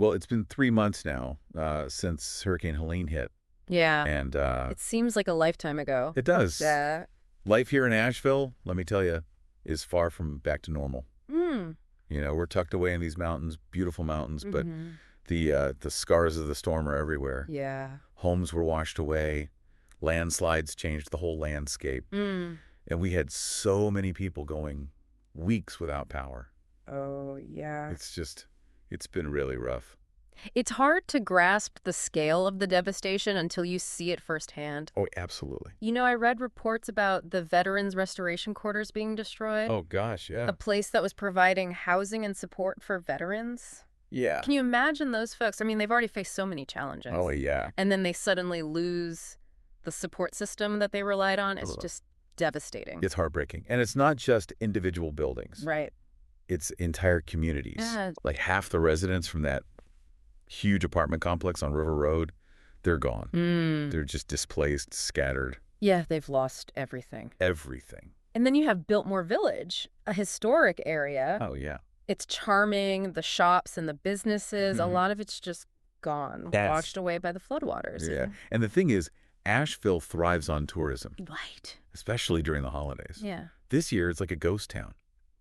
Well, it's been 3 months now since Hurricane Helene hit. Yeah. And It seems like a lifetime ago. it does. Yeah. Life here in Asheville, let me tell you, is far from back to normal. Mm. We're tucked away in these mountains, beautiful mountains, but Mm-hmm. the scars of the storm are everywhere. Yeah. Homes were washed away. Landslides changed the whole landscape. Mm. And we had so many people going weeks without power. Oh, yeah. It's been really rough. It's hard to grasp the scale of the devastation until you see it firsthand. Oh, absolutely. I read reports about the Veterans Restoration Quarters being destroyed. Oh, gosh, yeah. A place that was providing housing and support for veterans. Yeah. Can you imagine those folks? I mean, they've already faced so many challenges. Oh, yeah. And then they suddenly lose the support system that they relied on. It's just devastating. It's heartbreaking. And it's not just individual buildings. Right. It's entire communities. Yeah. Like half the residents from that huge apartment complex on River Road, they're gone. They're just displaced, scattered. Yeah, they've lost everything. Everything. And then you have Biltmore Village, a historic area. Oh, yeah. It's charming, the shops and the businesses, a lot of it's just gone, washed away by the floodwaters. Yeah. And the thing is, Asheville thrives on tourism. Right. Especially during the holidays. Yeah. This year, it's like a ghost town.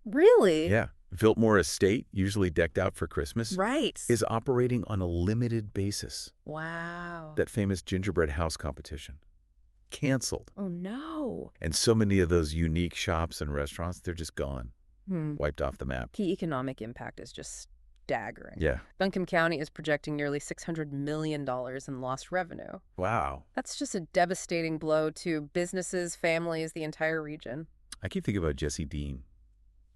Really? Yeah. Biltmore Estate, usually decked out for Christmas, Right. is operating on a limited basis. Wow. That famous gingerbread house competition. Canceled. Oh, no. And so many of those unique shops and restaurants, they're just gone. Wiped off the map. The economic impact is just staggering. Yeah. Buncombe County is projecting nearly $600 million in lost revenue. Wow. That's just a devastating blow to businesses, families, the entire region. I keep thinking about Jessie Dean,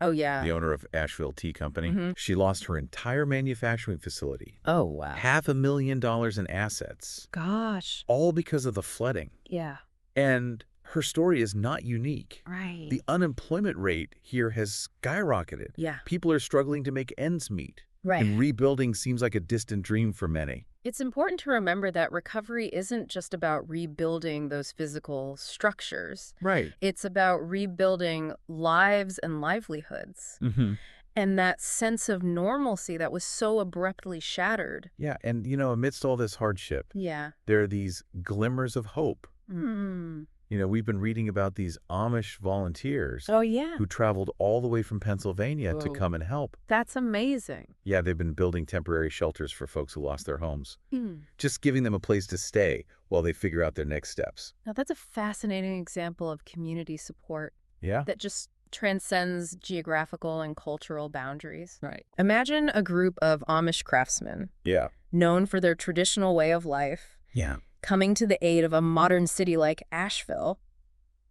Oh, yeah. the owner of Asheville Tea Company. She lost her entire manufacturing facility. Oh, wow. $500,000 in assets. Gosh. All because of the flooding. Yeah. And her story is not unique. Right. The unemployment rate here has skyrocketed. Yeah. People are struggling to make ends meet. Right. And rebuilding seems like a distant dream for many. It's important to remember that recovery isn't just about rebuilding those physical structures. Right. It's about rebuilding lives and livelihoods. And that sense of normalcy that was so abruptly shattered. Yeah, and amidst all this hardship, Yeah. there are these glimmers of hope. We've been reading about these Amish volunteers Oh, yeah. who traveled all the way from Pennsylvania to come and help. That's amazing. Yeah, they've been building temporary shelters for folks who lost their homes. Just giving them a place to stay while they figure out their next steps. Now, that's a fascinating example of community support Yeah? that just transcends geographical and cultural boundaries. Right. Imagine a group of Amish craftsmen Yeah. known for their traditional way of life Yeah. coming to the aid of a modern city like Asheville.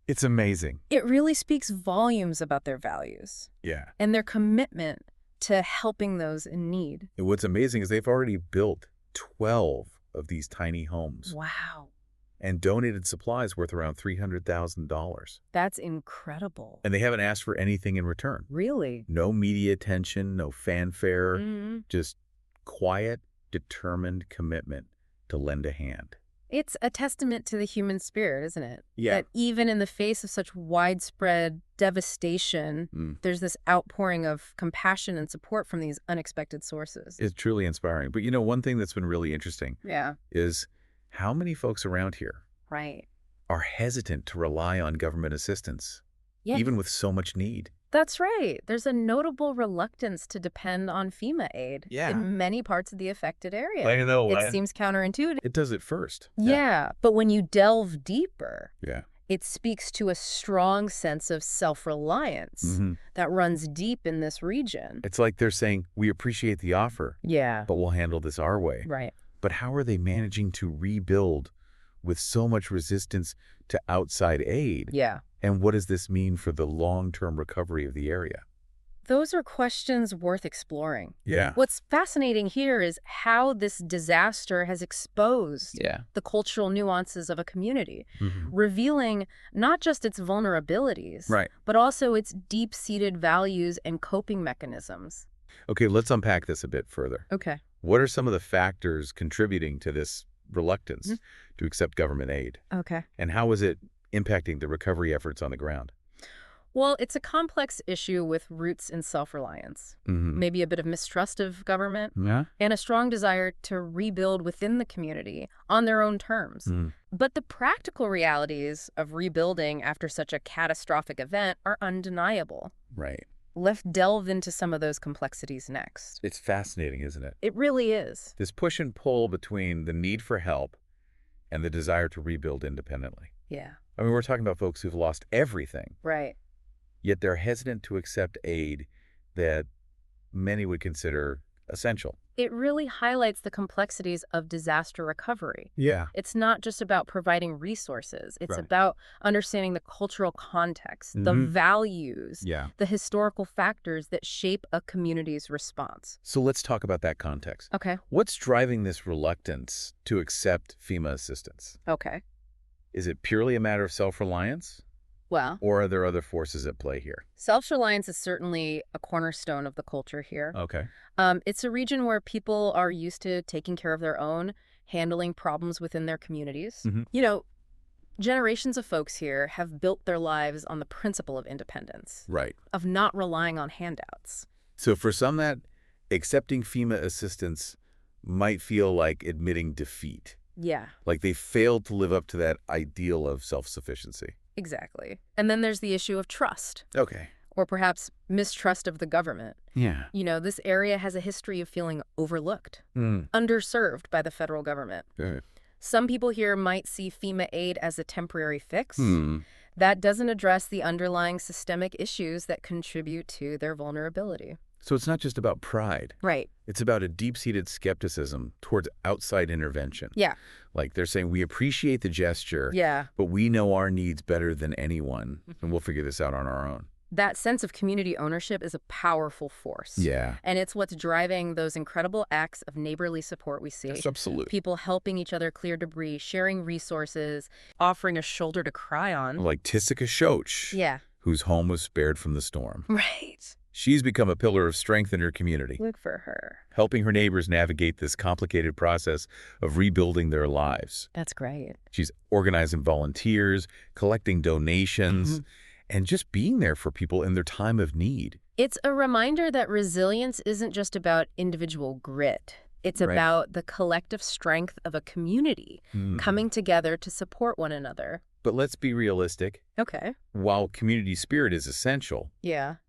It's amazing. It really speaks volumes about their values Yeah. and their commitment to helping those in need. And what's amazing is they've already built 12 of these tiny homes Wow. and donated supplies worth around $300,000. That's incredible. And they haven't asked for anything in return. Really? No media attention, no fanfare, just quiet, determined commitment to lend a hand. It's a testament to the human spirit, isn't it? Yeah. That even in the face of such widespread devastation, there's this outpouring of compassion and support from these unexpected sources. It's truly inspiring. But one thing that's been really interesting Yeah. is how many folks around here Right. are hesitant to rely on government assistance, Yeah. even with so much need. That's right. There's a notable reluctance to depend on FEMA aid in many parts of the affected area. I know. It seems counterintuitive. It does it first. Yeah, but when you delve deeper, Yeah. it speaks to a strong sense of self-reliance that runs deep in this region. It's like they're saying, we appreciate the offer, Yeah. but we'll handle this our way. Right. But how are they managing to rebuild with so much resistance to outside aid? Yeah. And what does this mean for the long-term recovery of the area? Those are questions worth exploring. Yeah. What's fascinating here is how this disaster has exposed the cultural nuances of a community, revealing not just its vulnerabilities, but also its deep-seated values and coping mechanisms. Okay, let's unpack this a bit further. Okay. What are some of the factors contributing to this reluctance to accept government aid? Okay. And how is it impacting the recovery efforts on the ground? Well, it's a complex issue with roots in self-reliance, maybe a bit of mistrust of government, and a strong desire to rebuild within the community on their own terms. But the practical realities of rebuilding after such a catastrophic event are undeniable. Right. Let's delve into some of those complexities next. It's fascinating, isn't it? It really is. This push and pull between the need for help and the desire to rebuild independently. Yeah. I mean, we're talking about folks who've lost everything. Right. Yet they're hesitant to accept aid that many would consider essential. It really highlights the complexities of disaster recovery. Yeah. It's not just about providing resources. It's about understanding the cultural context, the values, the historical factors that shape a community's response. So let's talk about that context. Okay. What's driving this reluctance to accept FEMA assistance? Okay. Is it purely a matter of self-reliance? Well, or are there other forces at play here? Self-reliance is certainly a cornerstone of the culture here. Okay. It's a region where people are used to taking care of their own, handling problems within their communities. You know, generations of folks here have built their lives on the principle of independence. Right. Of not relying on handouts. So for some, that accepting FEMA assistance might feel like admitting defeat. Yeah. Like they failed to live up to that ideal of self-sufficiency. Exactly. And then there's the issue of trust. Okay. Or perhaps mistrust of the government. Yeah. You know, this area has a history of feeling overlooked, underserved by the federal government. Right. Some people here might see FEMA aid as a temporary fix. That doesn't address the underlying systemic issues that contribute to their vulnerability. So it's not just about pride. Right. It's about a deep-seated skepticism towards outside intervention. Yeah. Like they're saying, we appreciate the gesture, yeah, but we know our needs better than anyone, and we'll figure this out on our own. That sense of community ownership is a powerful force. Yeah. And it's what's driving those incredible acts of neighborly support we see. Yes, absolutely. People helping each other clear debris, sharing resources, offering a shoulder to cry on. Like Tissika Shoch, whose home was spared from the storm. Right. She's become a pillar of strength in her community. Look for her. Helping her neighbors navigate this complicated process of rebuilding their lives. That's great. She's organizing volunteers, collecting donations, and just being there for people in their time of need. It's a reminder that resilience isn't just about individual grit. It's about the collective strength of a community coming together to support one another. But let's be realistic. Okay. While community spirit is essential,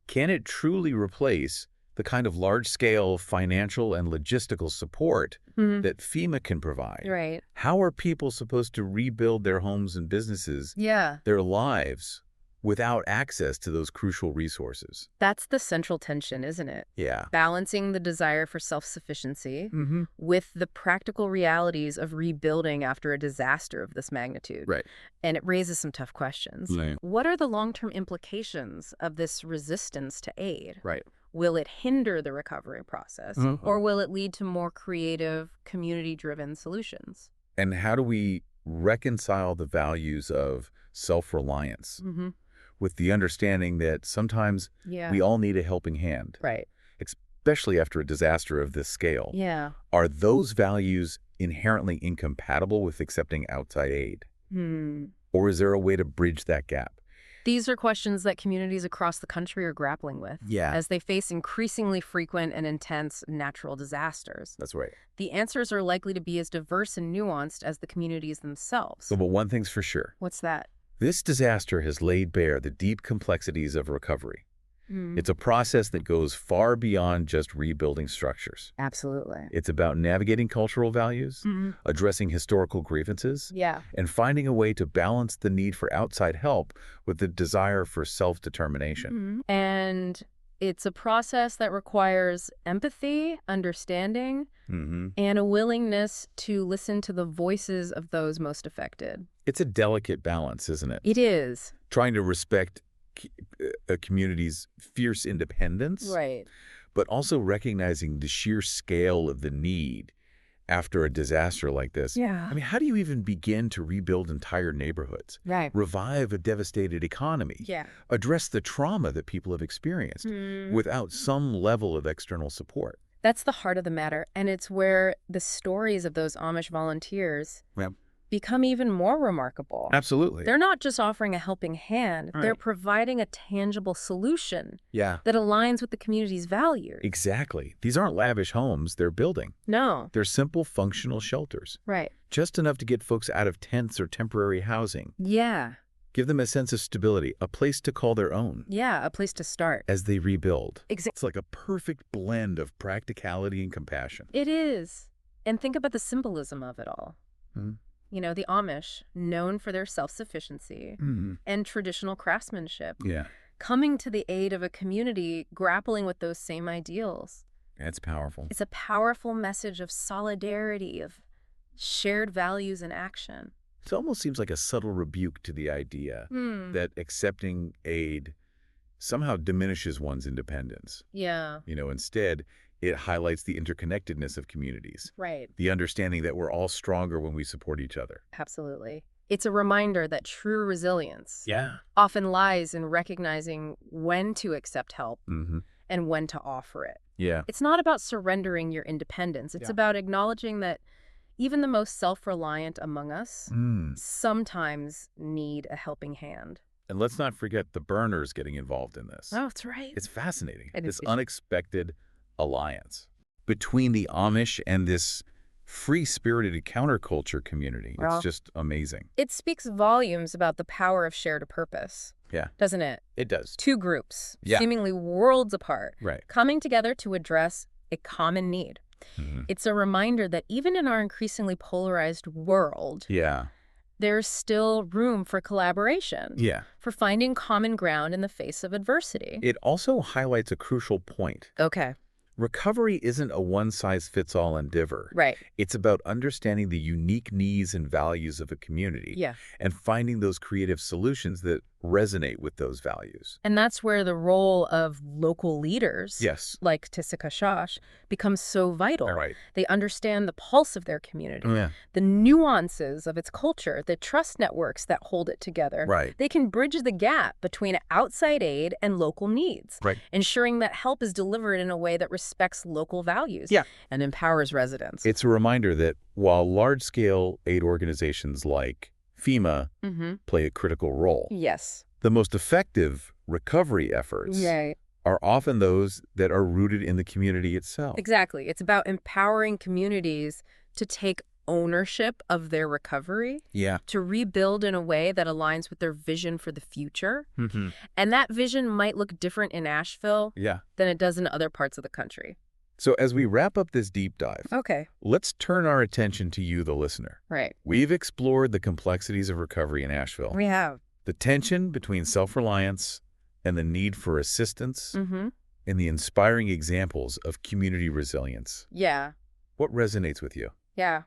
can it truly replace the kind of large-scale financial and logistical support that FEMA can provide? Right. How are people supposed to rebuild their homes and businesses, their lives, without access to those crucial resources? That's the central tension, isn't it? Yeah. Balancing the desire for self-sufficiency with the practical realities of rebuilding after a disaster of this magnitude. Right. And it raises some tough questions. Right. What are the long-term implications of this resistance to aid? Right. Will it hinder the recovery process, or will it lead to more creative, community-driven solutions? And how do we reconcile the values of self-reliance with the understanding that sometimes we all need a helping hand? Right. Especially after a disaster of this scale. Yeah. Are those values inherently incompatible with accepting outside aid? Or is there a way to bridge that gap? These are questions that communities across the country are grappling with as they face increasingly frequent and intense natural disasters. That's right. The answers are likely to be as diverse and nuanced as the communities themselves. So, but one thing's for sure. What's that? This disaster has laid bare the deep complexities of recovery. It's a process that goes far beyond just rebuilding structures. Absolutely. It's about navigating cultural values, addressing historical grievances, and finding a way to balance the need for outside help with the desire for self-determination. And it's a process that requires empathy, understanding, and a willingness to listen to the voices of those most affected. It's a delicate balance, isn't it? It is. Trying to respect a community's fierce independence, but also recognizing the sheer scale of the need after a disaster like this. I mean, how do you even begin to rebuild entire neighborhoods? Revive a devastated economy? Address the trauma that people have experienced without some level of external support? That's the heart of the matter, and it's where the stories of those Amish volunteers become even more remarkable. Absolutely. They're not just offering a helping hand, they're providing a tangible solution that aligns with the community's values. Exactly. These aren't lavish homes they're building. No. They're simple, functional shelters. Right. Just enough to get folks out of tents or temporary housing. Yeah. Give them a sense of stability, a place to call their own. Yeah, a place to start. As they rebuild. Exactly. It's like a perfect blend of practicality and compassion. It is. And think about the symbolism of it all. You know, the Amish, known for their self-sufficiency and traditional craftsmanship, coming to the aid of a community grappling with those same ideals. That's powerful. It's a powerful message of solidarity, of shared values and action. It almost seems like a subtle rebuke to the idea that accepting aid somehow diminishes one's independence. Yeah. You know, instead, it highlights the interconnectedness of communities. Right. The understanding that we're all stronger when we support each other. Absolutely. It's a reminder that true resilience often lies in recognizing when to accept help and when to offer it. Yeah. It's not about surrendering your independence. It's about acknowledging that even the most self-reliant among us sometimes need a helping hand. And let's not forget the burners getting involved in this. Oh, that's right. It's fascinating. This unexpected alliance between the Amish and this free-spirited counterculture community. It's just amazing. It speaks volumes about the power of shared purpose. Yeah. Doesn't it? It does. Two groups, seemingly worlds apart, coming together to address a common need. It's a reminder that even in our increasingly polarized world, there's still room for collaboration, for finding common ground in the face of adversity. It also highlights a crucial point. Okay. Recovery isn't a one-size-fits-all endeavor. Right. It's about understanding the unique needs and values of a community and finding those creative solutions that resonate with those values. And that's where the role of local leaders, like Tisika Shosh, becomes so vital. They understand the pulse of their community, the nuances of its culture, the trust networks that hold it together. They can bridge the gap between outside aid and local needs, ensuring that help is delivered in a way that respects local values and empowers residents. It's a reminder that while large-scale aid organizations like FEMA play a critical role, the most effective recovery efforts are often those that are rooted in the community itself. Exactly. It's about empowering communities to take ownership of their recovery, to rebuild in a way that aligns with their vision for the future. And that vision might look different in Asheville than it does in other parts of the country. So as we wrap up this deep dive, let's turn our attention to you, the listener. We've explored the complexities of recovery in Asheville. We have. The tension between self-reliance and the need for assistance, and the inspiring examples of community resilience. What resonates with you?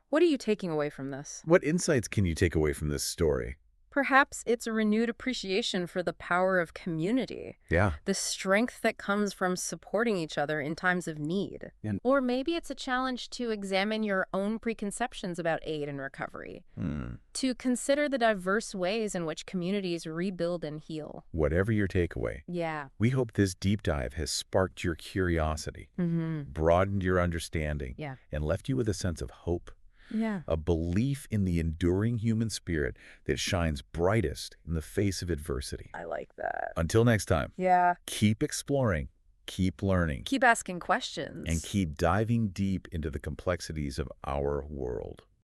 What are you taking away from this? What insights can you take away from this story? Perhaps it's a renewed appreciation for the power of community. The strength that comes from supporting each other in times of need. Or maybe it's a challenge to examine your own preconceptions about aid and recovery. To consider the diverse ways in which communities rebuild and heal. Whatever your takeaway, we hope this deep dive has sparked your curiosity, broadened your understanding, and left you with a sense of hope. A belief in the enduring human spirit that shines brightest in the face of adversity. I like that. Until next time, keep exploring, keep learning, keep asking questions, and keep diving deep into the complexities of our world.